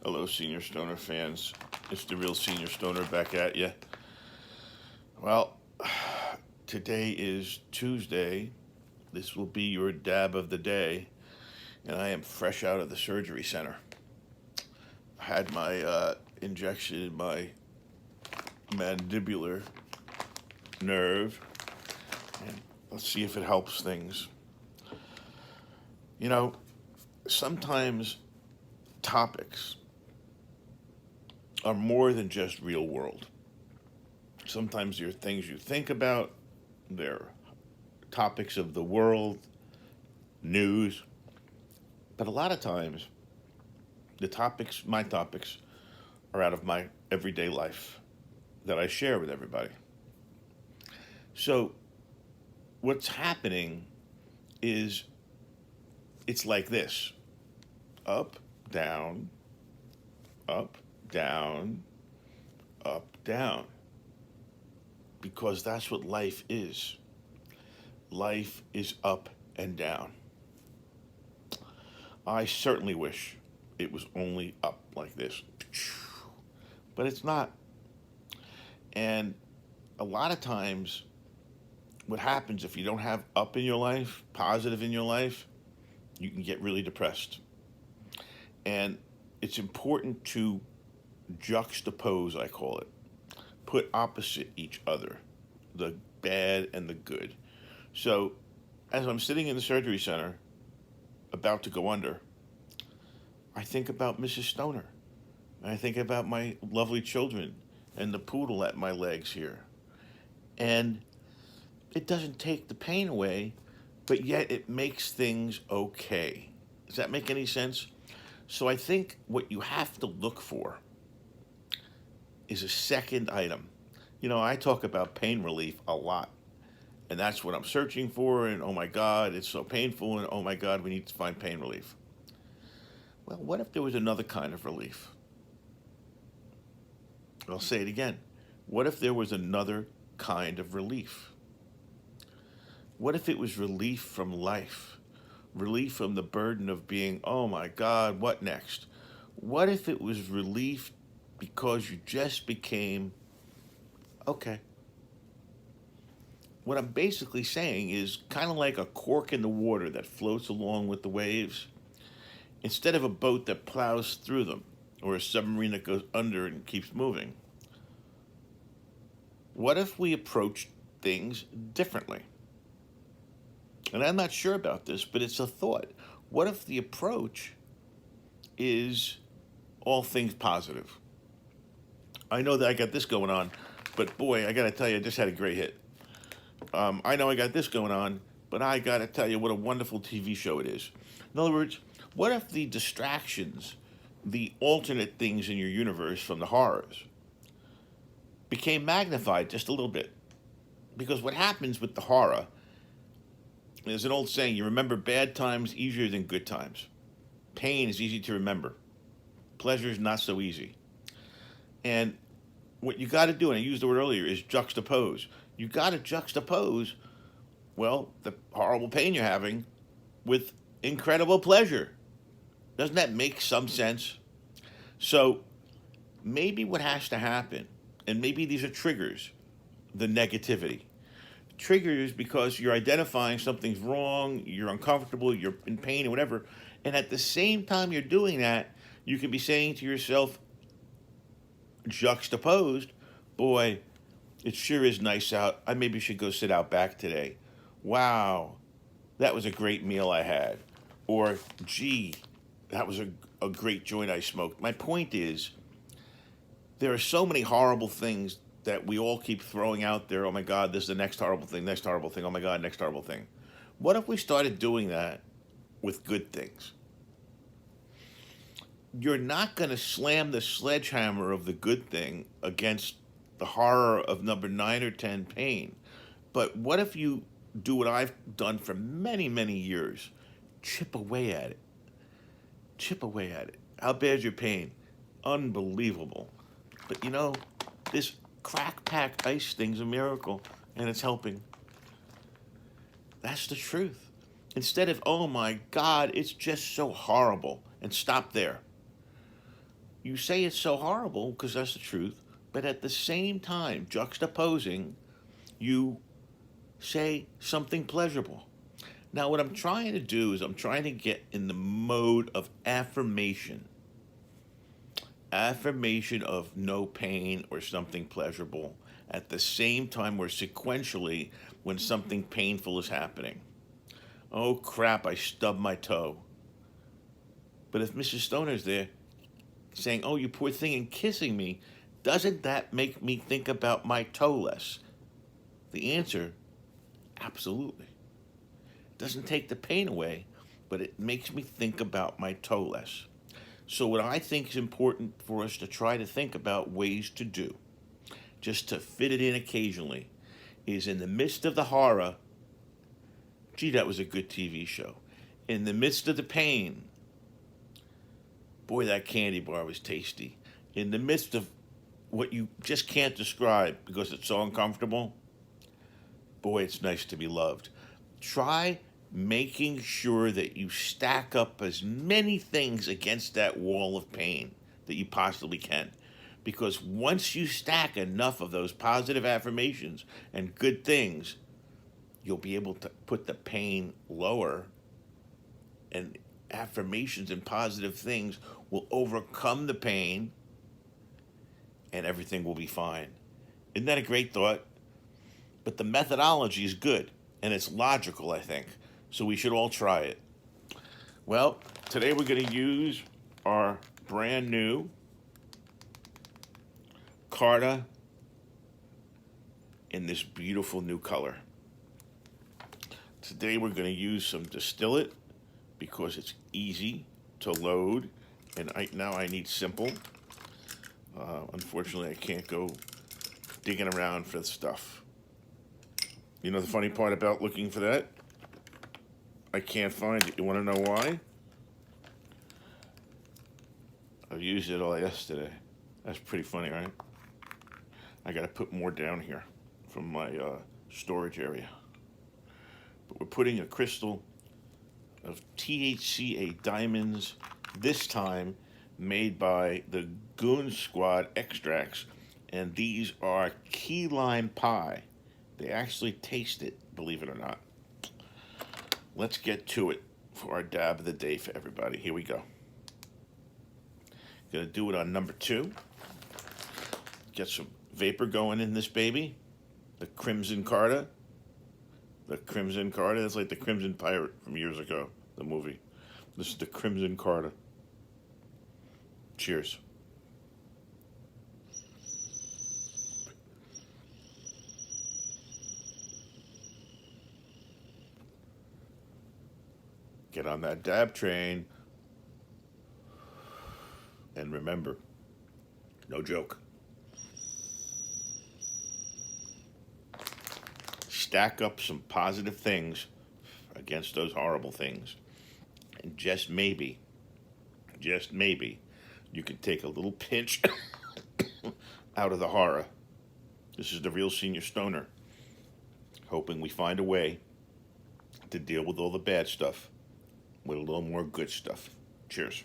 Hello, Senior Stoner fans. It's the real Senior Stoner back at you. Well, today is Tuesday. This will be your dab of the day, and I am fresh out of the surgery center. I had my injection in my mandibular nerve, and let's see if it helps things. You know, sometimes topics are more than just real world. Sometimes they're things you think about, they're topics of the world, news, but a lot of times my topics, are out of my everyday life that I share with everybody. So what's happening is it's like this: up, down, up, down, up, down. Because that's what life is. Life is up and down. I certainly wish it was only up like this, but it's not. And a lot of times, what happens if you don't have up in your life, positive in your life, you can get really depressed. And it's important to juxtapose, I call it, put opposite each other, the bad and the good. So, as I'm sitting in the surgery center, about to go under, I think about Mrs. Stoner. I think about my lovely children and the poodle at my legs here. And it doesn't take the pain away, but yet it makes things okay. Does that make any sense? So I think what you have to look for is a second item. You know, I talk about pain relief a lot, and that's what I'm searching for, and oh my God, it's so painful, and oh my God, we need to find pain relief. Well, what if there was another kind of relief? I'll say it again. What if there was another kind of relief? What if it was relief from life? Relief from the burden of being, oh my God, what next? What if it was relief because you just became okay? What I'm basically saying is kind of like a cork in the water that floats along with the waves, instead of a boat that plows through them, or a submarine that goes under and keeps moving. What if we approached things differently? And I'm not sure about this, but it's a thought. What if the approach is all things positive? I know that I got this going on, but boy, I got to tell you, I just had a great hit. I know I got this going on, but I got to tell you what a wonderful TV show it is. In other words, what if the distractions, the alternate things in your universe from the horrors, became magnified just a little bit? Because what happens with the horror, there's an old saying, you remember bad times easier than good times. Pain is easy to remember. Pleasure is not so easy. And what you got to do, and I used the word earlier, is juxtapose. You got to juxtapose, well, the horrible pain you're having with incredible pleasure. Doesn't that make some sense? So maybe what has to happen, and maybe these are triggers, the negativity. Triggers because you're identifying something's wrong, you're uncomfortable, you're in pain, or whatever. And at the same time you're doing that, you can be saying to yourself, juxtaposed, boy, it sure is nice out. I maybe should go sit out back today. Wow, that was a great meal I had. Or, gee, that was a great joint I smoked. My point is, there are so many horrible things that we all keep throwing out there. Oh my God, this is the next horrible thing, next horrible thing. Oh my God, next horrible thing. What if we started doing that with good things? You're not going to slam the sledgehammer of the good thing against the horror of number 9 or 10 pain. But what if you do what I've done for many, many years? Chip away at it. Chip away at it. How bad's your pain? Unbelievable. But you know, this crack pack ice thing's a miracle, and it's helping. That's the truth. Instead of, oh my God, it's just so horrible, and stop there. you say it's so horrible because that's the truth, but at the same time, juxtaposing, you say something pleasurable. Now, what I'm trying to do is I'm trying to get in the mode of affirmation. Affirmation of no pain or something pleasurable at the same time or sequentially when something painful is happening. Oh crap, I stubbed my toe. But if Mrs. Stoner's there saying, oh, you poor thing, and kissing me, doesn't that make me think about my toe less? The answer, absolutely. It doesn't take the pain away, but it makes me think about my toe less. So what I think is important for us to try to think about ways to do, just to fit it in occasionally, is in the midst of the horror, gee, that was a good TV show. In the midst of the pain, boy, that candy bar was tasty. In the midst of what you just can't describe because it's so uncomfortable, boy, it's nice to be loved. Try making sure that you stack up as many things against that wall of pain that you possibly can. Because once you stack enough of those positive affirmations and good things, you'll be able to put the pain lower, and affirmations and positive things will overcome the pain and everything will be fine. Isn't that a great thought? But the methodology is good and it's logical, I think. So we should all try it. Well, today we're going to use our brand new Carta in this beautiful new color. Today we're going to use some distillate because it's easy to load, and now I need simple. Unfortunately, I can't go digging around for the stuff. You know the funny part about looking for that? I can't find it. You want to know why? I've used it all yesterday. That's pretty funny, right? I got to put more down here from my storage area. But we're putting a crystal of THCA diamonds, this time made by the Goon Squad extracts, and these are key lime pie. They actually taste it, believe it or not. Let's get to it for our dab of the day for everybody. Here we go. Gonna do it on number 2. Get some vapor going in this baby. The Crimson Carta. The Crimson Carta. That's like the Crimson Pirate from years ago, the movie. This is the Crimson Carta. Cheers. Get on that dab train. And remember, no joke. Stack up some positive things against those horrible things. And just maybe, you can take a little pinch out of the horror. This is the real Senior Stoner, hoping we find a way to deal with all the bad stuff with a little more good stuff. Cheers.